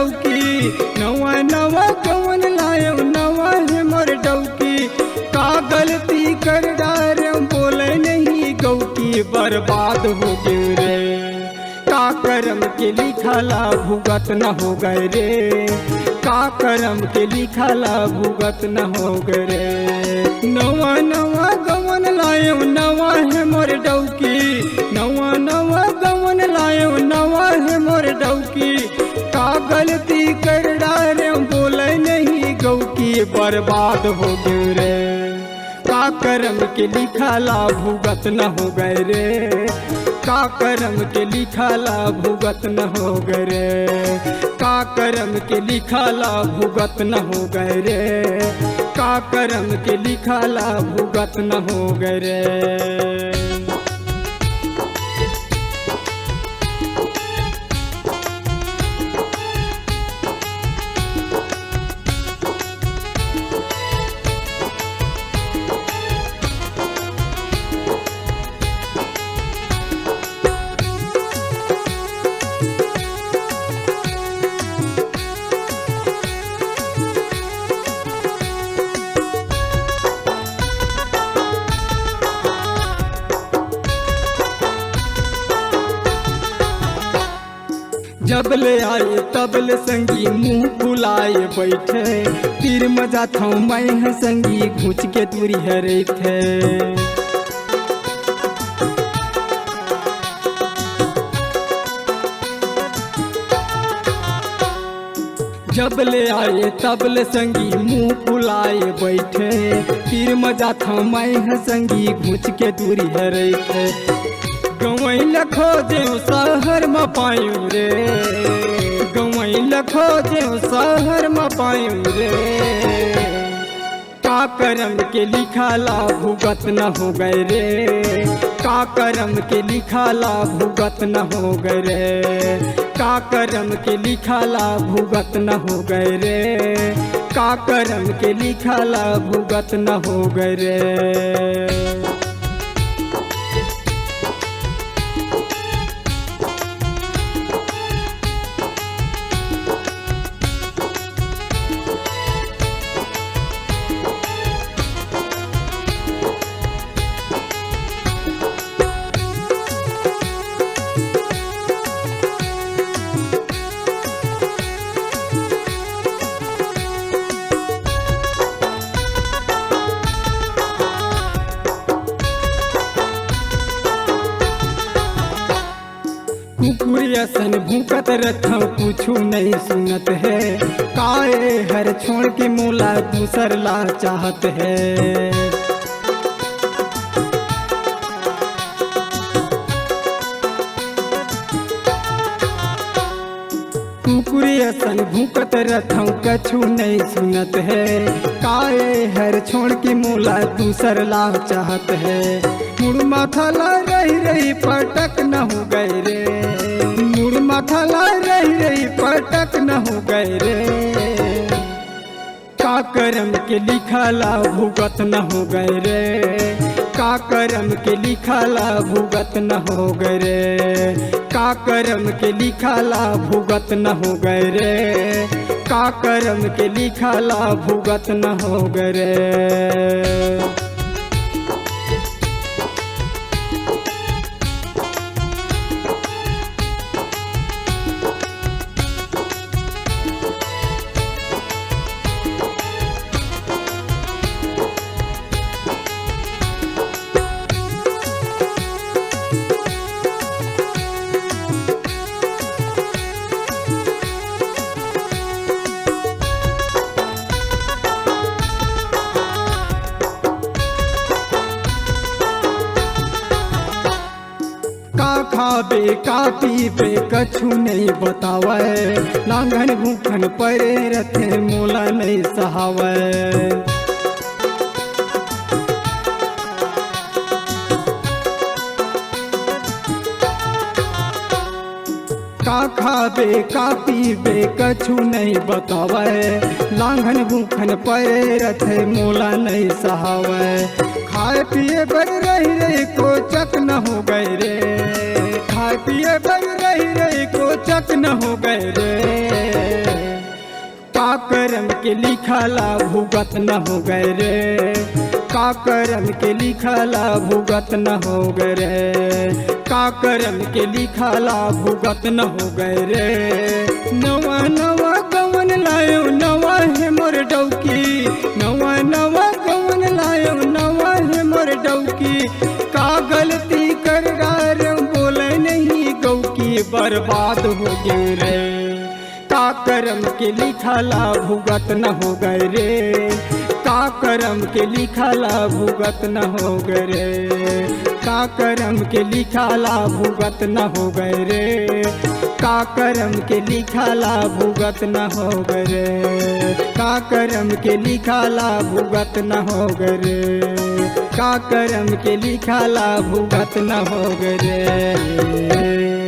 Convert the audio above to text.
डौकी, नवा नवा कवन लायो नवा है मोर डौकी। का गलती कर डारे बोले नहीं गौकी, बर्बाद हो गए रे। का करम के लिखला भुगत न हो गए रे, का करम के लिखला भुगत न हो गए रे। नवा नवा गवन लायो नवा है मोर डौकी, नवा नवा गवन लायो नवा है मोर डौकी। का गलती कर डारे बोले नहीं गौकी, बर्बाद हो गए रे। का करम के लिखला भुगत न हो गए रे, का करम के लिखला भुगत न हो गए रे। का करम के लिखला भुगत न हो गए रे, का करम के लिखला भुगत न हो गए रे। जबले आए तबले संगी मुंह फुलाए बैठे, तीर मजा था मैं है संगी घुच के दूरी हरे थे। जबले आए तबले संगी मुंह फुलाए बैठे, तीर मजा था मैं है संगी घुच के दूरी हरे थे। गवैल खोजे शहर में पायूं रे, गवैल खोजे शहर में पायूं रे। का करम के लिखला भुगत न हो गए रे, का करम के लिखला भुगत न हो गए रे। का करम के लिखला भुगत न हो गए रे, का करम के लिखला भुगत न हो गए रे। कुकुरिया सन भूकत रखा पूछू नहीं सुनत है, काए हर छोड़ के मोला दूसर ला चाहत है। कुकुरिया सन भूकत रखा कछु नहीं सुनत है, काए हर छोड़ के मोला दूसर ला चाहत है। मुड़ माथला रही रही पटक न हो गए रे, मुड़ माथला रही रही पटक न हो गए रे। का करम के लिखला भुगत न हो गए रे, का करम के लिखला भुगत न हो गए रे। का करम के लिखला भुगत न हो गए रे, का करम के लिखला भुगत न हो गए रे। का खाबे का पीबे कछु नहीं बतावे, लांघन भूखन परे रथे मोला नहीं सहावे। का खाबे का पीबे कछु नहीं बतावे, लांघन भूखन परे रथे मोला नहीं सहावे। खाए पिए बर रही रही को चक न हो गए रे, खाए पिए बर रही रही को चक न हो गए रे। करम के लिखला भुगत न हो गए रे, का करम के लिखला भुगत न हो गए रे, का करम के लिखला भुगत न हो गए रे। नवा नवा गवन लायो नवा है मोर डौकी, नवा नवा गवन लायो नवा है मोर डौकी, का गलती कर डार बोले नहीं गौकी, बर्बाद हो गए रे, का करम के लिखला भुगत न हो गए रे, का करम के लिखला भुगत न हो गए रे, का करम के लिखला भुगत न हो गए रे, का करम के लिखला भुगत न हो गए रे, का करम के लिखला भुगत न हो गए रे, का करम के लिखला भुगत न हो गए रे।